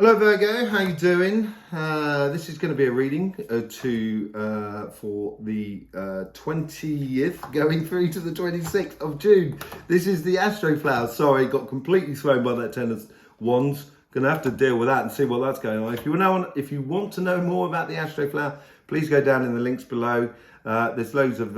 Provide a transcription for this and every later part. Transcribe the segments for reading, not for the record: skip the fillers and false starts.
Hello Virgo, how you doing? This is going to be a reading for the 20th going through to the 26th of June. This is the Astroflower. Sorry, got completely thrown by that Ten of Wands. Gonna have to deal with that and see what that's going on. If you want to know more about the Astroflower, please go down in the links below. There's loads of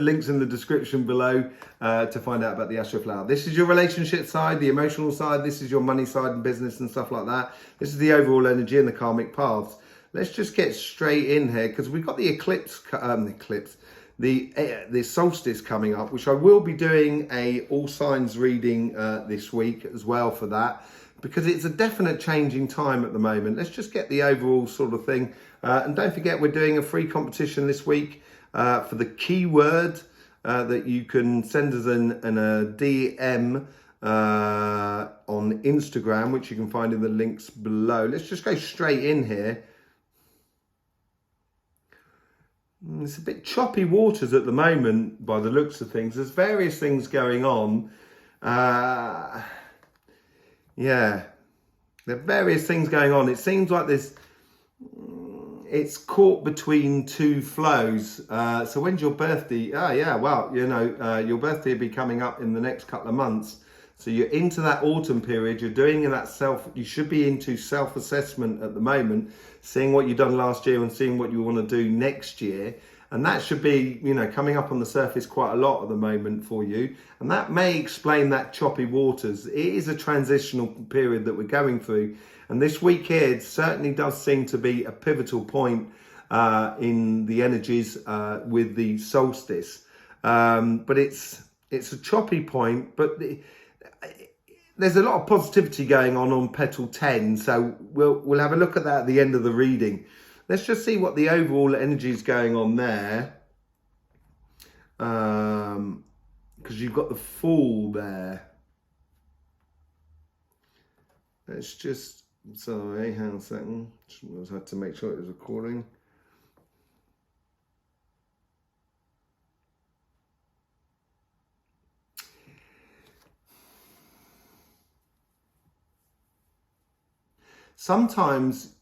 links in the description below to find out about the Astroflower. This is your relationship side, the emotional side. This is your money side and business and stuff like that. This is the overall energy and the karmic paths. Let's just get straight in here because we've got the the solstice coming up, which I will be doing a all signs reading this week as well for that, because it's a definite changing time at the moment. Let's just get the overall sort of thing. And don't forget, we're doing a free competition this week for the keyword that you can send us a DM on Instagram, which you can find in the links below. Let's just go straight in here. It's a bit choppy waters at the moment by the looks of things. There's various things going on. Yeah, there are various things going on. It seems like it's caught between two flows. So when's your birthday? Oh yeah, well, your birthday will be coming up in the next couple of months. So you're into that autumn period. You're doing you should be into self-assessment at the moment, seeing what you've done last year and seeing what you want to do next year. And that should be, coming up on the surface quite a lot at the moment for you. And that may explain that choppy waters. It is a transitional period that we're going through. And this week here, it certainly does seem to be a pivotal point in the energies with the solstice. But it's a choppy point, but there's a lot of positivity going on petal 10. So we'll have a look at that at the end of the reading. Let's just see what the overall energy is going on there. Because you've got the Fool there. Let's just, sorry, hang on a second. Just had to make sure it was recording. Sometimes,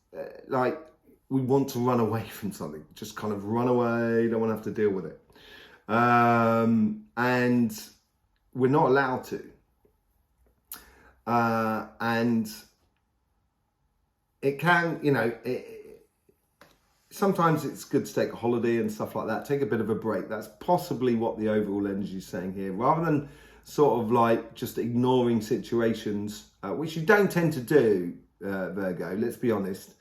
we want to run away from something, just kind of run away, don't want to have to deal with it. And we're not allowed to. And it can, sometimes it's good to take a holiday and stuff like that, take a bit of a break. That's possibly what the overall energy is saying here, rather than sort of like just ignoring situations, which you don't tend to do, Virgo, let's be honest.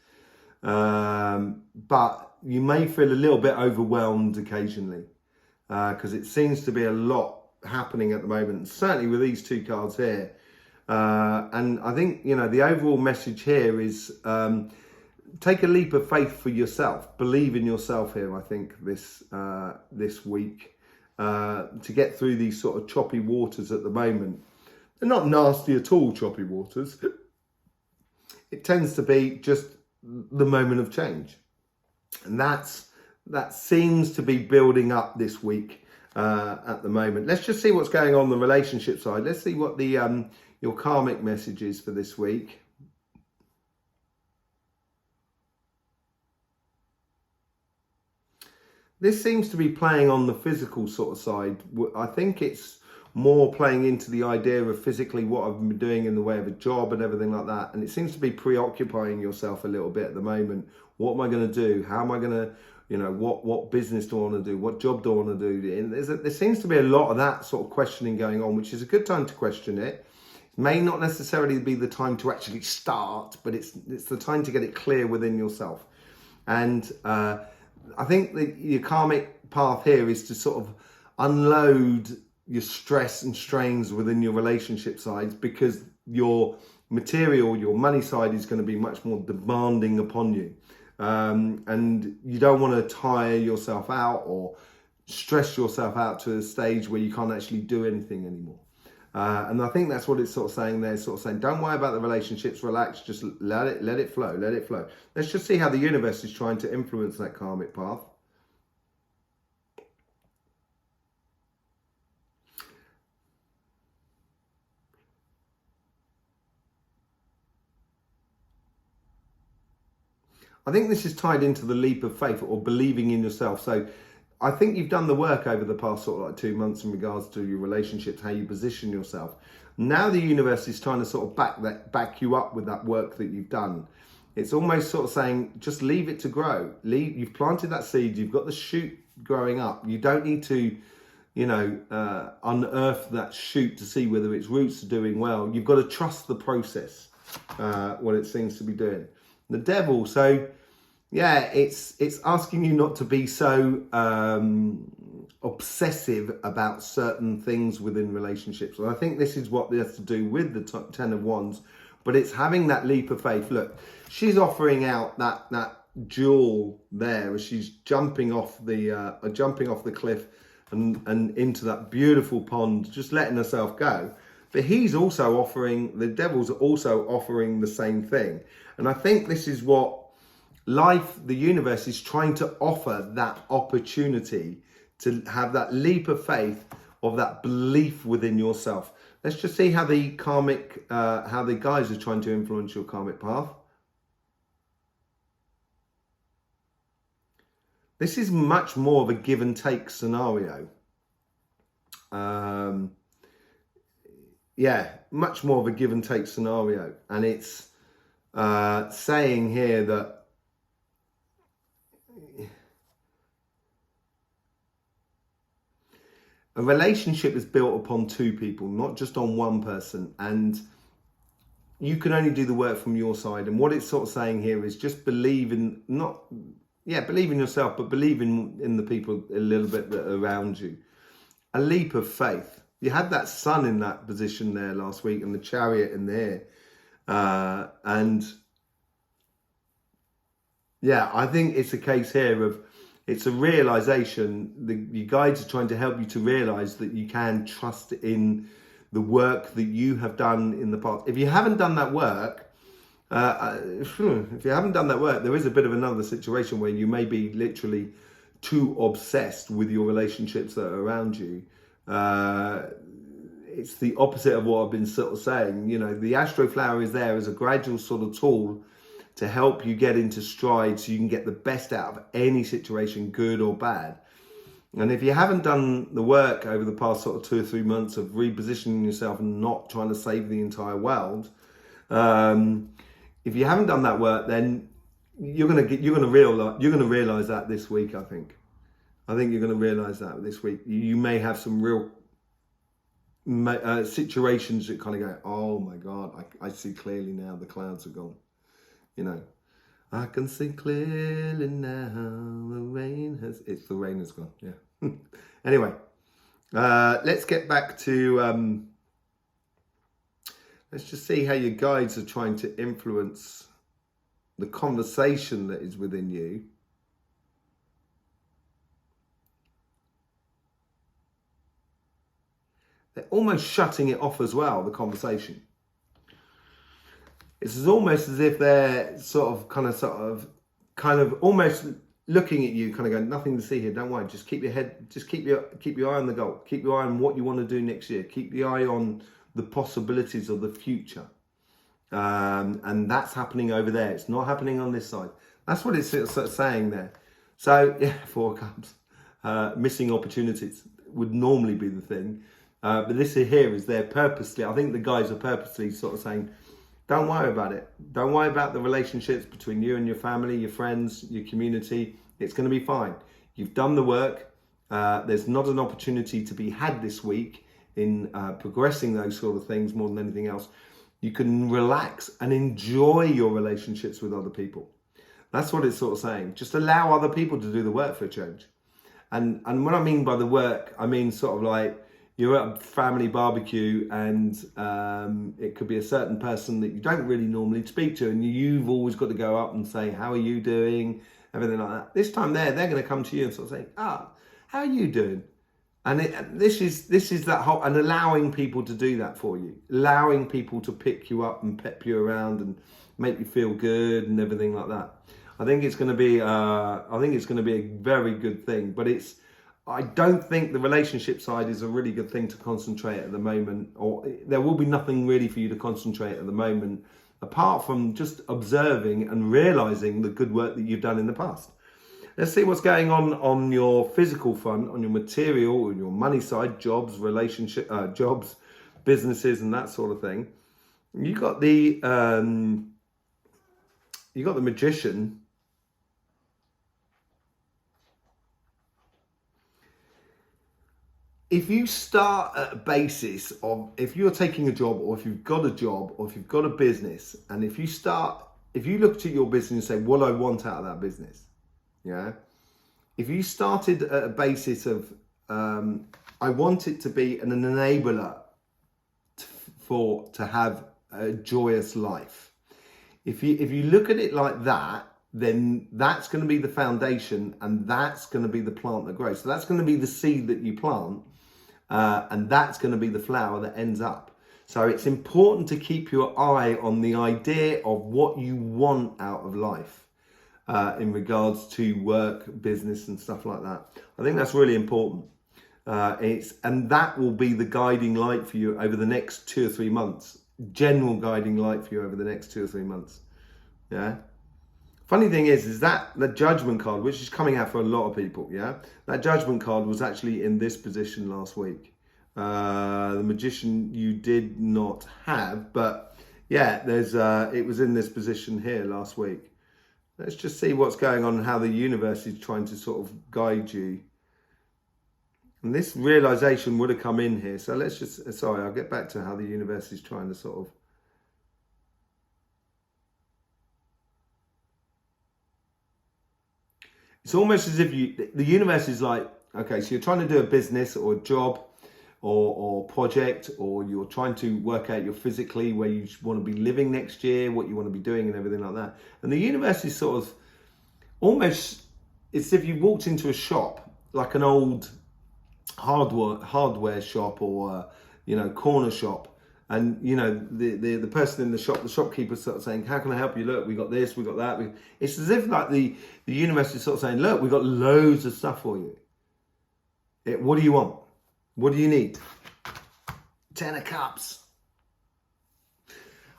But you may feel a little bit overwhelmed occasionally because it seems to be a lot happening at the moment, certainly with these two cards here. And I think, the overall message here is take a leap of faith for yourself. Believe in yourself here, I think, this week to get through these sort of choppy waters at the moment. They're not nasty at all, choppy waters. It tends to be just the moment of change, and that seems to be building up this week at the moment. Let's just see what's going on the relationship side. Let's see what the your karmic message is for this week. This seems to be playing on the physical sort of side. I think it's more playing into the idea of physically what I've been doing in the way of a job and everything like that. And it seems to be preoccupying yourself a little bit at the moment. What am I going to do? How am I going to, what business do I want to do? What job do I want to do? And there seems to be a lot of that sort of questioning going on, which is a good time to question it. It may not necessarily be the time to actually start, but it's the time to get it clear within yourself. And I think that your karmic path here is to sort of unload your stress and strains within your relationship sides, because your material, your money side is going to be much more demanding upon you. And you don't want to tire yourself out or stress yourself out to a stage where you can't actually do anything anymore. And I think that's what it's sort of saying there, sort of saying, don't worry about the relationships, relax, just let it flow, let it flow. Let's just see how the universe is trying to influence that karmic path. I think this is tied into the leap of faith or believing in yourself. So I think you've done the work over the past sort of like 2 months in regards to your relationships, how you position yourself. Now the universe is trying to sort of back you up with that work that you've done. It's almost sort of saying, just leave it to grow. You've planted that seed, you've got the shoot growing up. You don't need to, unearth that shoot to see whether its roots are doing well. You've got to trust the process, what it seems to be doing. The devil, so yeah, it's asking you not to be so obsessive about certain things within relationships. And I think this is what this has to do with the Ten of Wands, but it's having that leap of faith. Look, she's offering out that jewel there as she's jumping off the cliff and into that beautiful pond, just letting herself go. But he's also offering, the devil's also offering the same thing. And I think this is what life, the universe is trying to offer, that opportunity to have that leap of faith, of that belief within yourself. Let's just see how the karmic, how the guys are trying to influence your karmic path. This is much more of a give and take scenario. Yeah, much more of a give and take scenario. And it's saying here that a relationship is built upon two people, not just on one person. And you can only do the work from your side. And what it's sort of saying here is just believe in, believe in yourself, but believe in the people a little bit that are around you. A leap of faith. You had that sun in that position there last week and the Chariot in there. And yeah, I think it's a case here of, it's a realization. The guides are trying to help you to realize that you can trust in the work that you have done in the past. If you haven't done that work, there is a bit of another situation where you may be literally too obsessed with your relationships that are around you. It's the opposite of what I've been sort of saying. You know, the Astroflower is there as a gradual sort of tool to help you get into stride so you can get the best out of any situation, good or bad. And if you haven't done the work over the past sort of 2 or 3 months of repositioning yourself and not trying to save the entire world, if you haven't done that work, then you're gonna realize that this week. I think you're gonna realize that this week. You may have some real situations that kind of go, oh my God, I see clearly now. The clouds are gone. You know, I can see clearly now. The rain has gone. Yeah. Anyway, let's get back to. Let's just see how your guides are trying to influence the conversation that is within you. They're almost shutting it off as well, the conversation. It's almost as if they're kind of almost looking at you, kind of going, nothing to see here, don't worry, just keep your head, just keep your eye on the goal, keep your eye on what you want to do next year, keep the eye on the possibilities of the future. And that's happening over there. It's not happening on this side. That's what it's sort of saying there. So yeah, 4 cups. Missing opportunities would normally be the thing. But this here is there purposely. I think the guys are purposely sort of saying, don't worry about it. Don't worry about the relationships between you and your family, your friends, your community. It's going to be fine. You've done the work. There's not an opportunity to be had this week in progressing those sort of things more than anything else. You can relax and enjoy your relationships with other people. That's what it's sort of saying. Just allow other people to do the work for a change. And what I mean by the work, I mean sort of like you're at a family barbecue and it could be a certain person that you don't really normally speak to, and you've always got to go up and say, how are you doing? Everything like that. This time they're going to come to you and sort of say, how are you doing? And this is that whole, and allowing people to do that for you, allowing people to pick you up and pep you around and make you feel good and everything like that. I think it's going to be a very good thing, but I don't think the relationship side is a really good thing to concentrate at the moment, or there will be nothing really for you to concentrate at the moment apart from just observing and realizing the good work that you've done in the past. Let's see what's going on your physical front, on your material, on your money side, jobs, jobs, businesses, and that sort of thing. You got the Magician. If you start at a basis of, if you're taking a job, or if you've got a job, or if you've got a business, and if you look at your business and say, what do I want out of that business? Yeah. If you started at a basis of, I want it to be an enabler to have a joyous life. If you look at it like that, then that's going to be the foundation, and that's going to be the plant that grows. So that's going to be the seed that you plant, and that's going to be the flower that ends up. So it's important to keep your eye on the idea of what you want out of life in regards to work, business, and stuff like that. I think that's really important. And that will be the guiding light for you over the next 2 or 3 months. General guiding light for you over the next 2 or 3 months. Yeah. Funny thing is that the Judgment card, which is coming out for a lot of people, yeah, that Judgment card was actually in this position last week. The Magician you did not have, but yeah, it was in this position here last week. Let's just see what's going on and how the universe is trying to sort of guide you. And this realization would have come in here. So let's just, sorry, I'll get back to how the universe is trying to sort of. It's almost as if the universe is like, okay, so you're trying to do a business or a job or project, or you're trying to work out your physically where you want to be living next year, what you want to be doing and everything like that. And the universe is sort of almost, it's as if you walked into a shop, like an old hardware shop or, corner shop. And, the person in the shop, the shopkeeper sort of saying, how can I help you? Look, we got this, we got that. It's as if like the universe is sort of saying, look, we've got loads of stuff for you. What do you want? What do you need? 10 of Cups.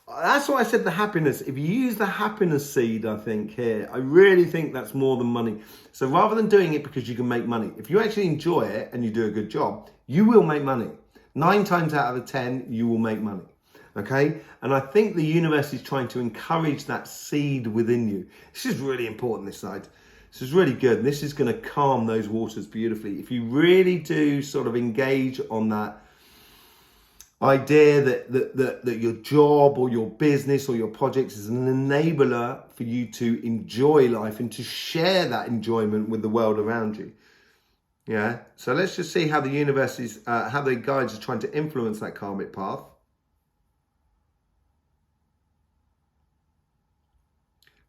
That's why I said the happiness. If you use the happiness seed, I think here, I really think that's more than money. So rather than doing it because you can make money, if you actually enjoy it and you do a good job, you will make money. 9 times out of 10, you will make money. Okay? And I think the universe is trying to encourage that seed within you. This is really important, this side. This is really good. This is going to calm those waters beautifully. If you really do sort of engage on that idea that your job or your business or your projects is an enabler for you to enjoy life and to share that enjoyment with the world around you. Yeah. So let's just see how the universe is, how the guides are trying to influence that karmic path.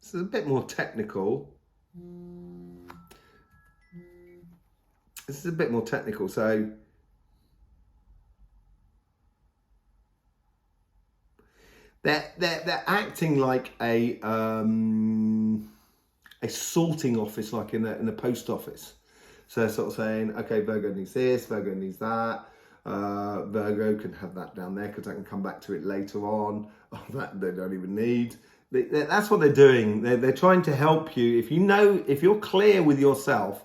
This is a bit more technical. This is a bit more technical. So they're acting like a sorting office, like in a post office. So they're sort of saying, okay, Virgo needs this, Virgo needs that. Virgo can have that down there because I can come back to it later on. Oh, that they don't even need. That's what they're doing. They're trying to help you. If you're clear with yourself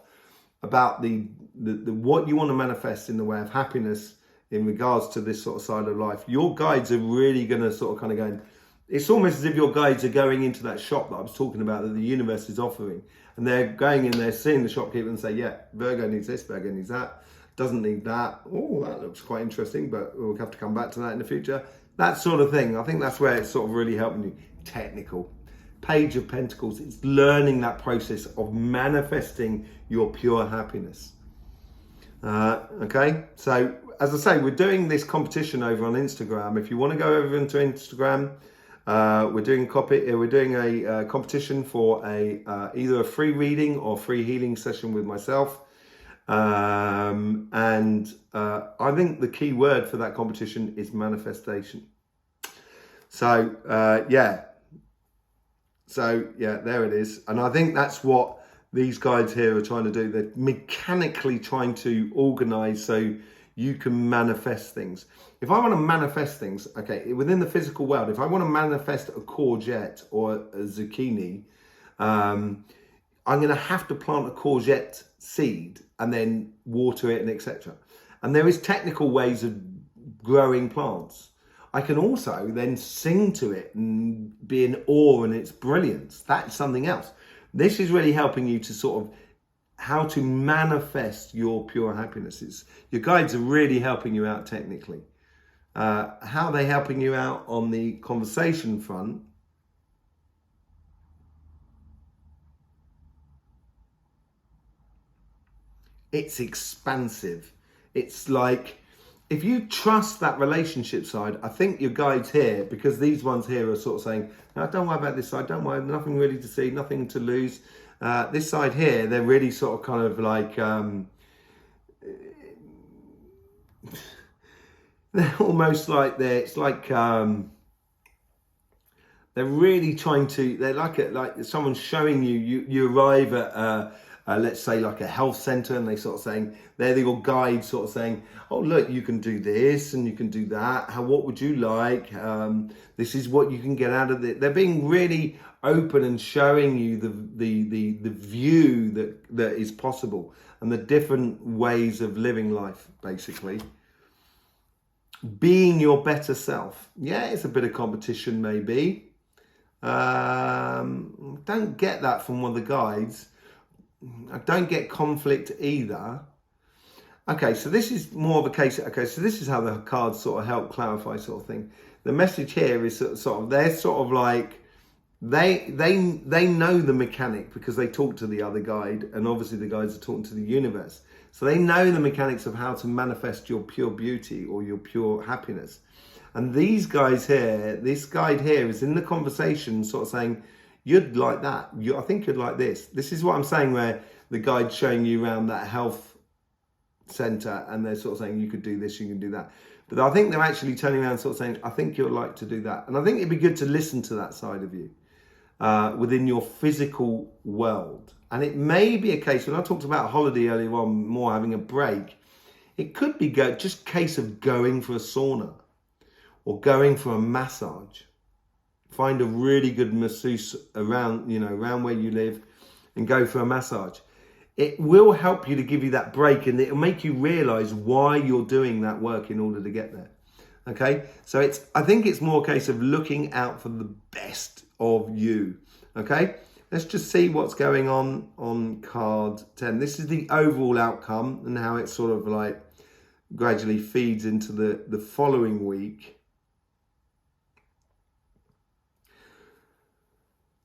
about the what you want to manifest in the way of happiness in regards to this sort of side of life, your guides are really going to sort of kind of going, it's almost as if your guides are going into that shop that I was talking about that the universe is offering. And they're going in there, seeing the shopkeeper and say, yeah, Virgo needs this, Virgo needs that, doesn't need that. Oh, that looks quite interesting, but we'll have to come back to that in the future. That sort of thing. I think that's where it's sort of really helping you. Technical. Page of Pentacles. It's learning that process of manifesting your pure happiness. Okay, so as I say, we're doing this competition over on Instagram. If you want to go over into Instagram, we're doing a competition for either a free reading or free healing session with myself. And I think the key word for that competition is manifestation. So yeah. So yeah, there it is. And I think that's what these guides here are trying to do. They're mechanically trying to organize so you can manifest things. If I want to manifest things, okay, within the physical world, if I want to manifest a courgette or a zucchini, I'm going to have to plant a courgette seed and then water it and etc. And there is technical ways of growing plants. I can also then sing to it and be in awe in its brilliance. That's something else. This is really helping you to sort of how to manifest your pure happiness. Your guides are really helping you out technically. How are they helping you out on the conversation front? It's expansive. It's like, if you trust that relationship side, I think your guides here, because these ones here are sort of saying, no, don't worry about this side, don't worry, nothing really to see, nothing to lose. This side here, they're really sort of kind of like, they're almost like it's like, they're really trying to, they're like someone showing you arrive at, let's say like a health center, and they sort of saying, they're your guide sort of saying, oh look, you can do this and you can do that, what would you like, this is what you can get out of it. They're being really open and showing you the view that is possible and the different ways of living life, basically. Being your better self. Yeah, it's a bit of competition maybe. Don't get that from one of the guides. I don't get conflict either. Okay, so this is more of a case. Okay, so this is how the cards sort of help clarify sort of thing. The message here is sort of, they're sort of like, they know the mechanic because they talk to the other guide, and obviously the guides are talking to the universe. So they know the mechanics of how to manifest your pure beauty or your pure happiness. And these guys here, this guide here is in the conversation sort of saying, you'd like that. I think you'd like this. This is what I'm saying, where the guide's showing you around that health center and they're sort of saying, you could do this, you can do that. But I think they're actually turning around sort of saying, I think you'd like to do that. And I think it'd be good to listen to that side of you within your physical world. And it may be a case, when I talked about holiday earlier on, more having a break, it could be just a case of going for a sauna or going for a massage. Find a really good masseuse around, around where you live, and go for a massage. It will help you to give you that break, and it'll make you realize why you're doing that work in order to get there. Okay, so I think it's more a case of looking out for the best of you. Okay, let's just see what's going on card 10. This is the overall outcome and how it sort of like gradually feeds into the following week.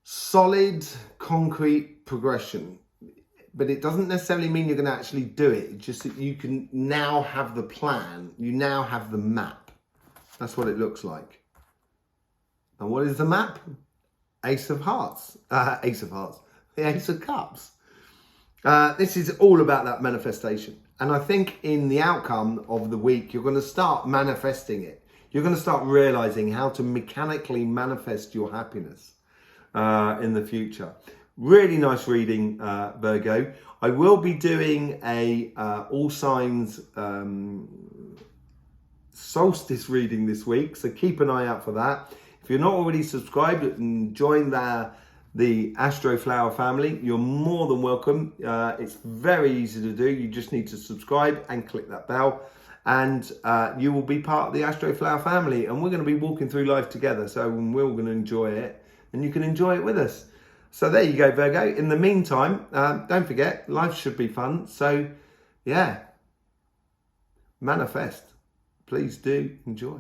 Solid, concrete progression. But it doesn't necessarily mean you're going to actually do it. It's just that you can now have the plan. You now have the map. That's what it looks like. And what is the map? Ace of Hearts. Ace of Hearts. The Ace of Cups. This is all about that manifestation. And I think in the outcome of the week, you're going to start manifesting it. You're going to start realizing how to mechanically manifest your happiness in the future. Really nice reading, Virgo. I will be doing a all signs solstice reading this week, so keep an eye out for that. If you're not already subscribed and joined the Astroflower family, you're more than welcome. It's very easy to do. You just need to subscribe and click that bell, and you will be part of the Astroflower family, and we're going to be walking through life together, so we're all going to enjoy it, and you can enjoy it with us. So there you go, Virgo. In the meantime, don't forget, life should be fun. So, yeah, manifest. Please do enjoy.